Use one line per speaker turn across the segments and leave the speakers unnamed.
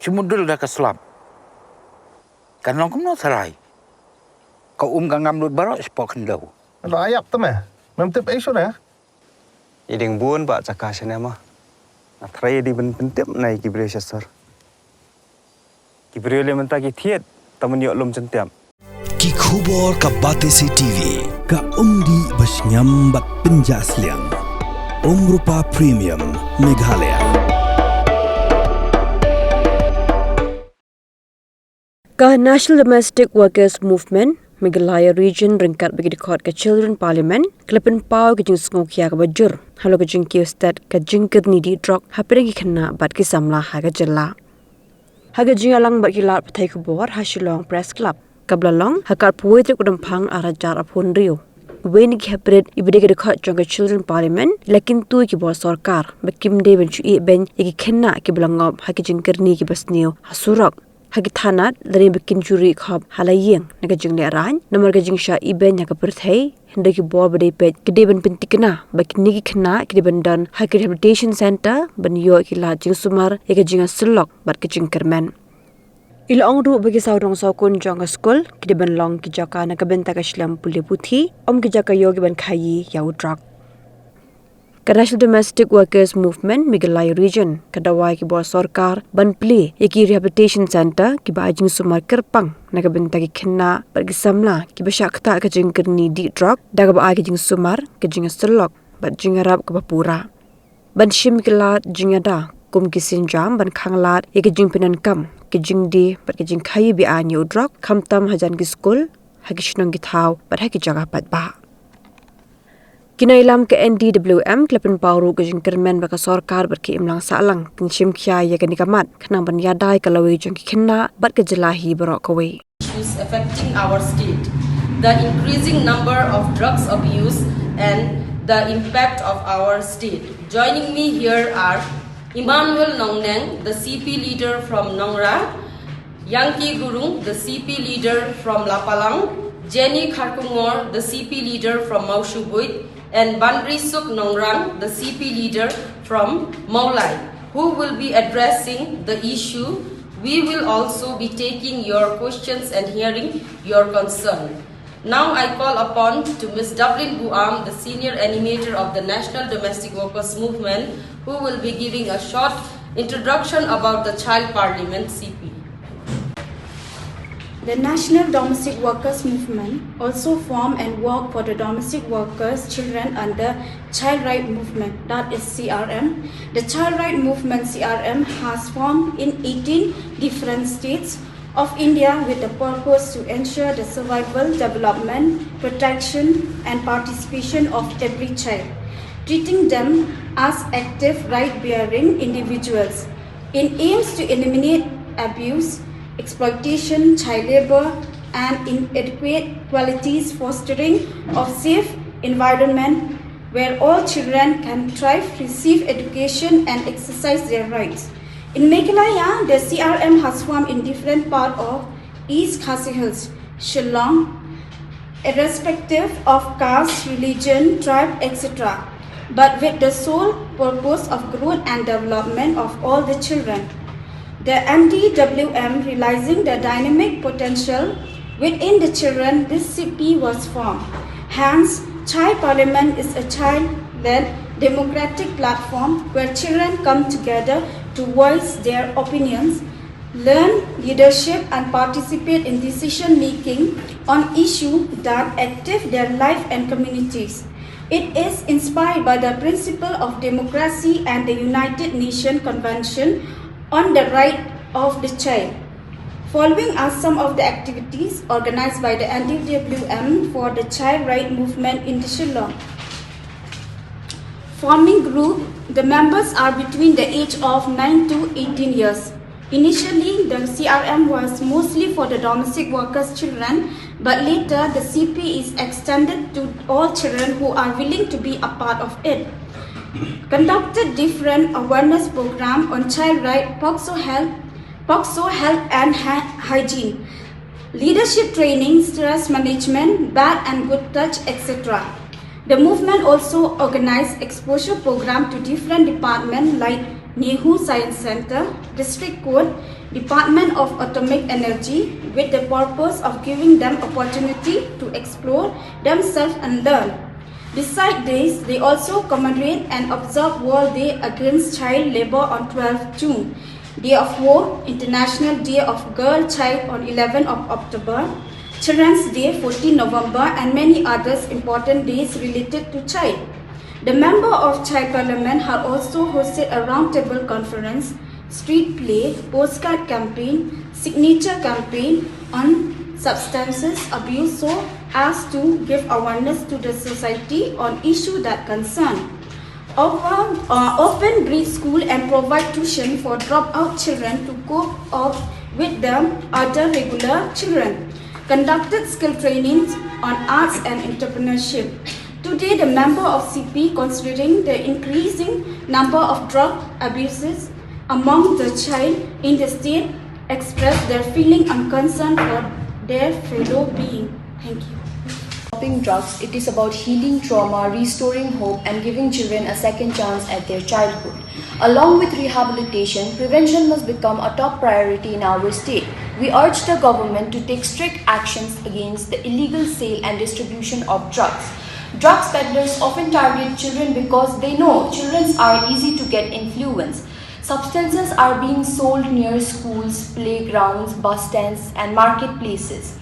Cumudul dah ke Shlem. Kan long kumno sarai. Kau gangam lut barok spok hendau.
Lo ayak tu meh. Memtip isu dah.
Iding buon pak cakasnya mah. Atrai di pentip nai kibriya sasar. Kibriya le mentaki thiet taman yok lom centiam.
Ki khubor ka Batesi TV ka umdi basnyambat penjasliang. Rupa Premium Meghalaya.
Ka National Domestic Workers Movement Meghalaya region ringkat bagi dekot ke Children Parliament kelepen pau ke jing sngokya ke bajur halo ke jing kiu stat ke jing kedni di Drok hapring ki Khynnah bat ki samla ha ke jela ha ke jing alang bat ki lat pathai khubor ha Shillong Press Club kablalong ha kar puwe te kudampang arajar apun rio wen ki hapret ibide ke dekot jong ke Children Parliament lekin tu ki bor sarkar bakim de ben chu e ben ki Khynnah ki blangop ha ki jing kerni ki basnio hasurok hagi thanat dari bikin juri khop halayeng naga jing le ran nomor ga jing sha iben ya ka perthai hinde ki bo bade pet kede ben pintikna bakin ni ki Khynnah kede ben dan hagi rehabilitation center ban yo ki la jing sumar e ga jing silok bat ka jing kermen ilong ru bagi saudong saukun jong Skul kede ben long ki jaka naga ben ta ka Shlem Pule puthi ki jaka yo ki ben Khaïi ya Drok National Domestic Workers Movement Meghalaya region kadawai ki bor sarkar ban Pule yaki rehabilitation center ki bajing sumar kerpang naga benta ki Khynnah pergi samla ki basyakta ka jing kerni di Drok daga ba ki jing sumar ke jing selok bat jing arab ke bapura ban shim ki lat jing ada kum ki sinjam ban khanglat yaki jing penan kam ki jing di bat ki jing Khaïi bi anyu Drok khamtam hajan ki Skul hagi shnong ki thau bat hagi jaga pat ba Kinailam ke NDWM klepen pauru ke jing kermen baka sarkar berki imlang salang kinshim khya ya ke nikamat khnang ban yadai kalawi jong ki Khynnah bat ke jelahi barok kawe
issues affecting our state, the increasing number of drugs abuse and the impact of our state. Joining me here are Emmanuel Nongneng, the CP leader from Nongra, Yangki Gurung, the CP leader from Lapalang, Jenny Kharkungor, the CP leader from Maushubuit, and Bandri Suk Nongrang, the CP leader from Maulai, who will be addressing the issue. We will also be taking your questions and hearing your concern. Now I call upon to Ms. Dublin Guam, the senior animator of the National Domestic Workers Movement, who will be giving a short introduction about the Child Parliament CP.
The National Domestic Workers Movement also formed and worked for the domestic workers' children under Child Right Movement, that is CRM. The Child Right Movement CRM has formed in 18 different states of India with the purpose to ensure the survival, development, protection and participation of every child, treating them as active right-bearing individuals in aims to eliminate abuse, exploitation, child labor, and inadequate qualities, fostering of safe environment where all children can thrive, receive education, and exercise their rights. In Meghalaya, the CRM has formed in different parts of East Khasi Hills, Shillong, irrespective of caste, religion, tribe, etc., but with the sole purpose of growth and development of all the children. The NDWM, realizing the dynamic potential within the children, this CP was formed. Hence, Child Parliament is a child-led democratic platform where children come together to voice their opinions, learn leadership and participate in decision-making on issues that affect their life and communities. It is inspired by the principle of democracy and the United Nations Convention on the right of the child. Following are some of the activities organized by the NDWM for the Child Right Movement in the Shillong. Forming group, the members are between the age of 9 to 18 years. Initially, the CRM was mostly for the domestic workers' children, but later the CP is extended to all children who are willing to be a part of it. Conducted different awareness programs on child rights, POXO health and hygiene, leadership training, stress management, bad and good touch, etc. The movement also organized exposure programs to different departments like Nehu Science Center, District Court, Department of Atomic Energy with the purpose of giving them opportunity to explore themselves and learn. Besides this, they also commemorate and observe World Day Against Child Labour on 12 June, Day of War, International Day of Girl Child on 11 of October, Children's Day 14 November and many others important days related to child. The member of Child Parliament have also hosted a roundtable conference, street play, postcard campaign, signature campaign on substances abuse so as to give awareness to the society on issues that concern. Open breed school and provide tuition for dropout children to cope up with the other regular children. Conducted skill trainings on arts and entrepreneurship. Today, the member of CP, considering the increasing number of drug abuses among the child in the state, expressed their feeling and concern for their fellow being. Thank you.
Stopping drugs, it is about healing trauma, restoring hope and giving children a second chance at their childhood. Along with rehabilitation, prevention must become a top priority in our state. We urge the government to take strict actions against the illegal sale and distribution of drugs. Drugs peddlers often target children because they know children are easy to get influenced. Substances are being sold near schools, playgrounds, bus stands and marketplaces.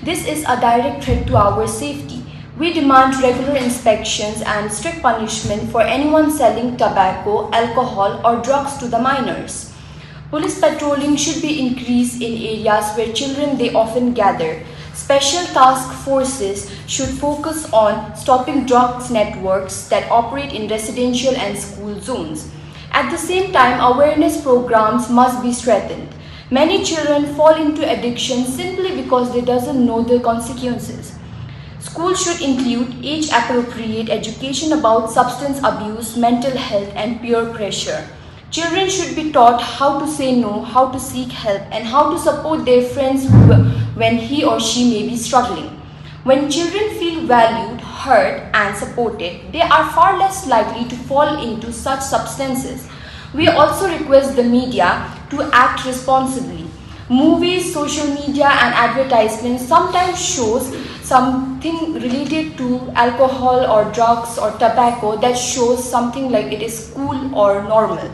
This is a direct threat to our safety. We demand regular inspections and strict punishment for anyone selling tobacco, alcohol or drugs to the minors. Police patrolling should be increased in areas where children they often gather. Special task forces should focus on stopping drugs networks that operate in residential and school zones. At the same time, awareness programs must be strengthened. Many children fall into addiction simply because they doesn't know the consequences. Schools should include age-appropriate education about substance abuse, mental health and peer pressure. Children should be taught how to say no, how to seek help and how to support their friends when he or she may be struggling. When children feel valued, heard and supported, they are far less likely to fall into such substances. We also request the media to act responsibly. Movies, social media and advertisements sometimes shows something related to alcohol or drugs or tobacco that shows something like it is cool or normal.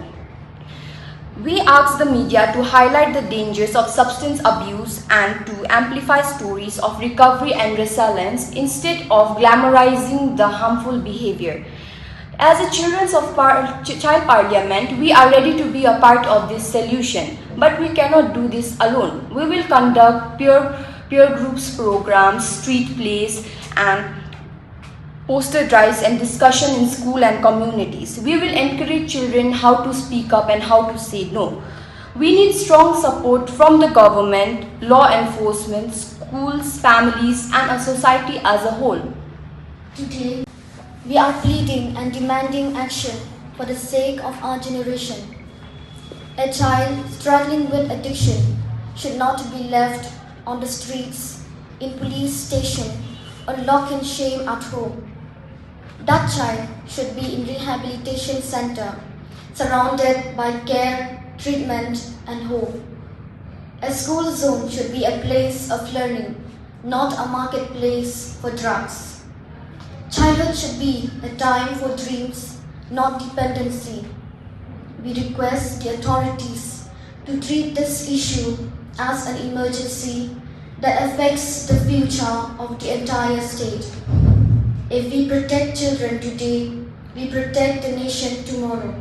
We ask the media to highlight the dangers of substance abuse and to amplify stories of recovery and resilience instead of glamorizing the harmful behavior. As a child parliament, we are ready to be a part of this solution, but we cannot do this alone. We will conduct peer groups programs, street plays and poster drives and discussion in school and communities. We will encourage children how to speak up and how to say no. We need strong support from the government, law enforcement, schools, families and a society as a whole.
Today, we are pleading and demanding action for the sake of our generation. A child struggling with addiction should not be left on the streets, in police station or locked in shame at home. That child should be in rehabilitation center, surrounded by care, treatment and hope. A school zone should be a place of learning, not a marketplace for drugs. Childhood should be a time for dreams, not dependency. We request the authorities to treat this issue as an emergency that affects the future of the entire state. If we protect children today, we protect the nation tomorrow.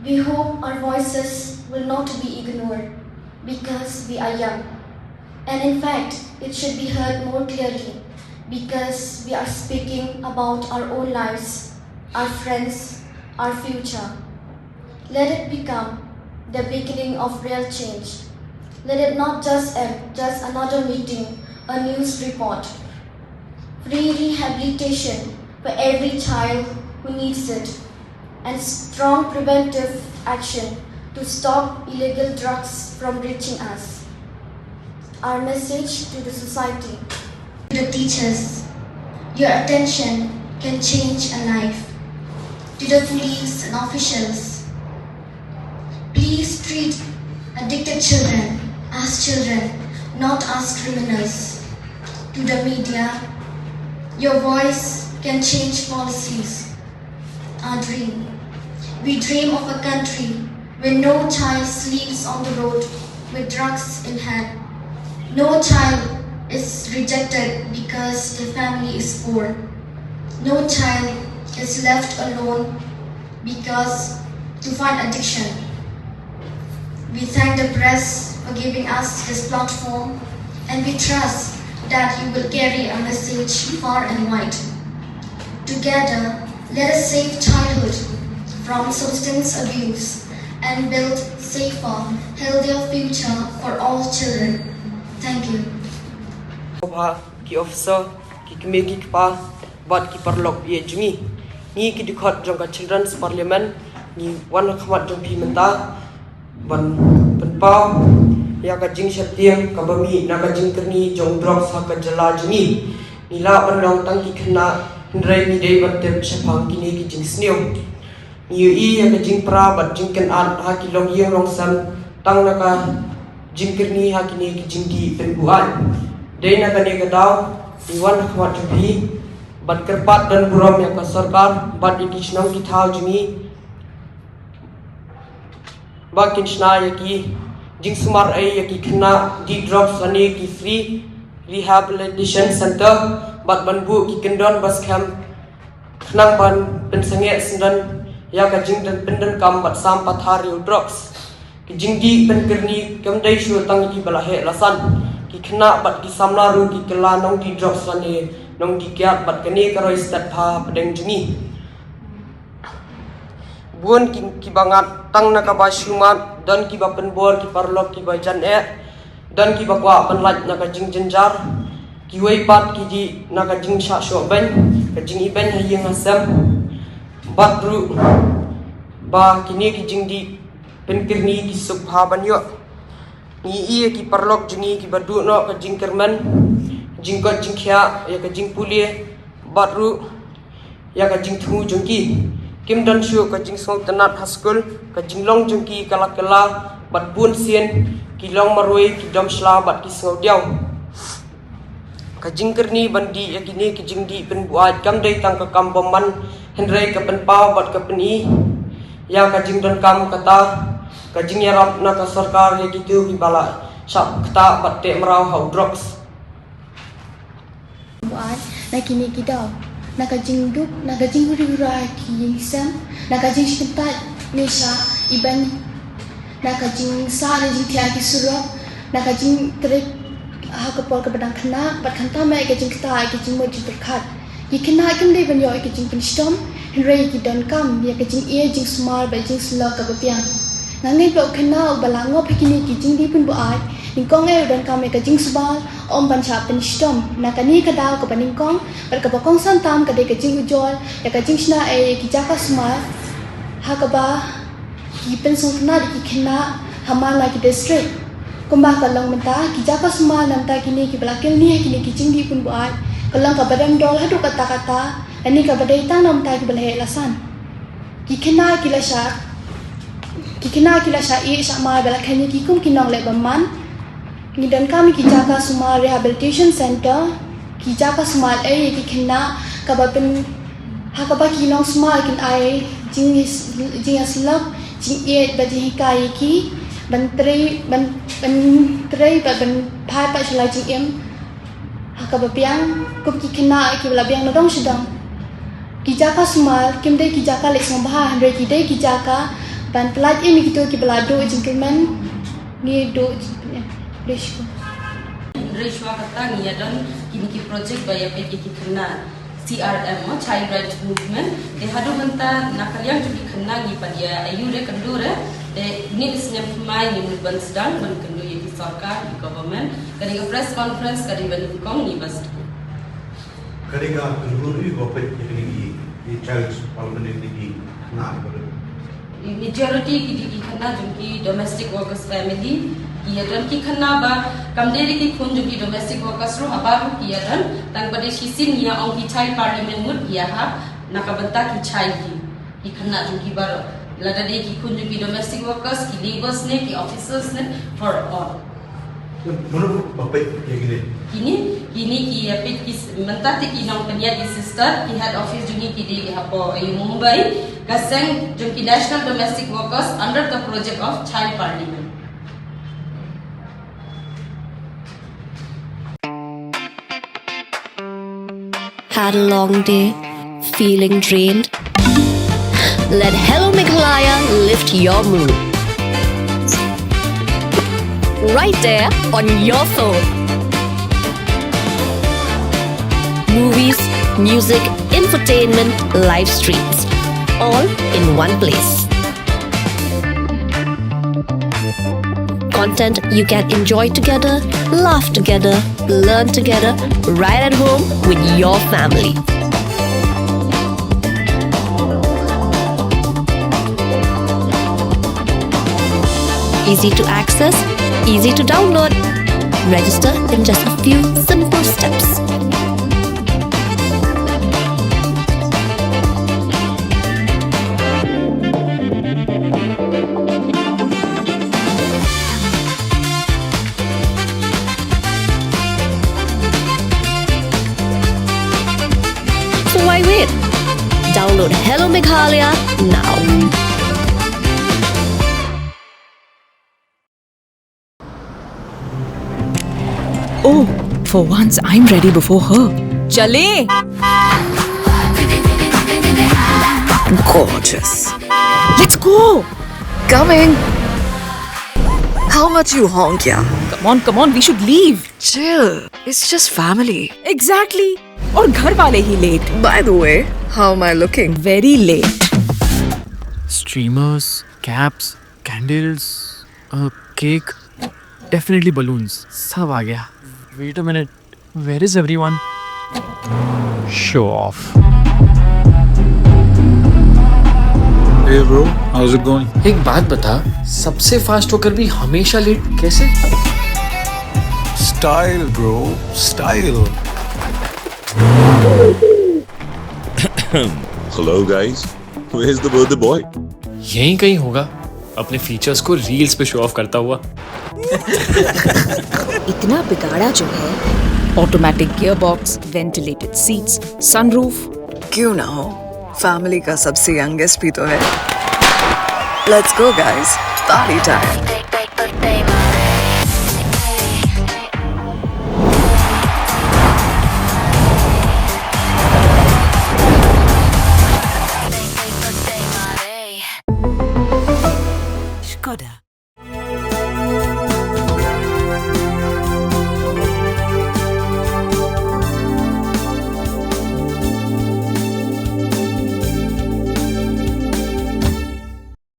We hope our voices will not be ignored because we are young. And in fact, it should be heard more clearly because we are speaking about our own lives, our friends, our future. Let it become the beginning of real change. Let it not just end, just another meeting, a news report. Free rehabilitation for every child who needs it, and strong preventive action to stop illegal drugs from reaching us. Our message to the society. To the teachers, your attention can change a life. To the police and officials, please treat addicted children as children, not as criminals. To the media, your voice can change policies. Our dream. We dream of a country where no child sleeps on the road with drugs in hand. No child is rejected because the family is poor. No child is left alone because to fight addiction. We thank the press for giving us this platform, and we trust that you will carry a message far and wide. Together, let us save childhood from substance abuse and build safer, healthier future for all children. Thank you.
Ki officer, ki committee ki pa, but ki parlok ye jungi. Ni ki dikot jong ka children's parliament, ni wan khamat jong pi menta, ban penpau, ya ka jing setiang ka bami na ka jing kerni jong drop sa ka jala jungi. Ni la ban long tang ki Khynnah hindrai ni dei ban tem sepang kini ki jing snew. Ni i ya ka jing pra bat jing ken an ha ki long yeng long sam tang na ka jing kerni ha kini ki jing di penbuan. Dei na ka ni ka daw ni wan khamat jong pi bat kerpat dan buram yang ke sarkar bat iki snam ki thau jimi ba kinshna yaki jing sumar ai yaki Khynnah di drop sani ki free rehabilitation center bat banbu ki kendon bas camp khnang ban pensange sendan ya ka jing dan pendan kam bat sam pathar yu drops ki jing di penkerni kam dai shu tang ki balahe lasan ki Khynnah bat ki samna ru ki kala nong di drop sani nong dikiat bat kene karoi stat pha pedeng jumi buan ki bangat tang na ka ba shumat dan ki ba penbor ki parlok ki ba jan dan ki ba kwa penlat na ka jing jenjar ki wei pat ki di na ka jing sha sho ben ka jing iben ha yeng asam bat ru ba kini ki jing di penkirni ki sup ha ban yo ni ie ki parlok jungi ki badu no ka jing kerman jingkot jingkhya ya ka jing Pule batru ya ka jing thu jungki kim dan shu ka jing song tanat Skul ka jinglong jungki kala bat bun sien ki long maroi ki dom shla bat ki sngau diaw ka jing kerni bandi ya kini ki jing di pen buat kam dai tang ka kam boman henrei ka pen pau bat ka pen i ya ka jing dan kam kata ka jing yarap na ka sarkar ya ki tu ki bala sap kata bat te merau hau drops
buat nak kini kita nak kajing duk nak kajing huri-hura ki sam nak kajing setempat nesa iban nak kajing sa nak jing tiaki suruh nak kajing terik ha kapol ke pedang Khynnah bat khanta mai kajing kita kajing mo jing terkat ki Khynnah kim dei ban yo kajing penstom henrei ki don kam ya kajing ia jing smar ba jing slo ka bapiang nangai ba Khynnah balangop kini ki jing di pun buat ningkong dan kami kajing subal om pancha penstom nakani kadau ka paningkong bar ka bakong santam ka de kajing ujol ya kajing shna ki jaka smar ha ka ba ki pensong na di Khynnah hamala ki district kumba ka long menta ki jaka smar namta kini ki balakil ni kini ki jing di pun buat kalang ka badan dol hadu kata-kata ani ka badai ta namta ki balhe lasan ki Khynnah ki lasha i sama balakanya ki kum kinong le baman ni dan kami ki jaga semua rehabilitation center ki jaga semua ki Khynnah ka ba pen ha ka ba ki nong semua kin ai jing aslap jing e ba jing kai ki ban trei ba ban phai pa chala jing em ha ka ba piang kup ki Khynnah ki bala biang nadong sedang ki jaga semua kim dei ki jaga le song ba handre ki dei ki jaga ban pelat em ki to ki bala do jingkelman ni do
Rishwa kata ni dan kini ki project by ki Khynnah CRM Child Rights Movement de hadu menta nakaliang juga Khynnah ni pada ayu le kendu re de ni isnem mai ni ban sedang ban kendu ye sarkar di government kadi press conference kadi ban kong ni bas
kadi ga kendu ri go pe ni child parliament ni na
majority ki Khynnah jumki domestic workers family kiya dan ki Khynnah ba kamderi ki khun jumki domestic workers ro habaru kiya dan tang pada sisin ya ong ki child parliament mut kiya ha nakabanta ki child ki Khynnah jumki bar lada de ki kunju ki domestic workers, ki laborers ne, ki officers ne, for all.
Menurut Bapak yang ini,
Kini ki apit ki mentati ki nong penya di sister ki head office jungi ki di hapo Mumbai kaseng jungi national domestic workers under the project of child parliament.
Had a long day, feeling drained? Let Hello Meghalaya lift your mood. Right there on your phone. Movies, music, infotainment, live streams, all in one place. Content you can enjoy together, laugh together, learn together, right at home with your family. Easy to access, easy to download. Register in just a few simple steps. So why wait? Download Hello Meghalaya now.
Oh, for once I'm ready before her. Chale!
Gorgeous.
Let's go!
Coming. How much you honk, yeah?
Come on, we should leave.
Chill. It's just family.
Exactly. और घर वाले ही late.
By the way, how am I looking?
Very late.
Streamers, caps, candles, a cake, definitely balloons. सब आ गया. Wait a minute. Where is everyone? Show off.
Hey bro, how's it going?
एक बात बता, सबसे fast होकर भी हमेशा late कैसे?
Style bro, style.
Hello guys, where's the birthday boy?
यहीं कहीं होगा, अपने फीचर्स को रील्स पे शो ऑफ करता हुआ.
इतना बिगाड़ा जो है. Automatic gearbox, ventilated seats, sunroof.
क्यों ना हो? Family का सबसे youngest भी तो है. Let's go guys, party time.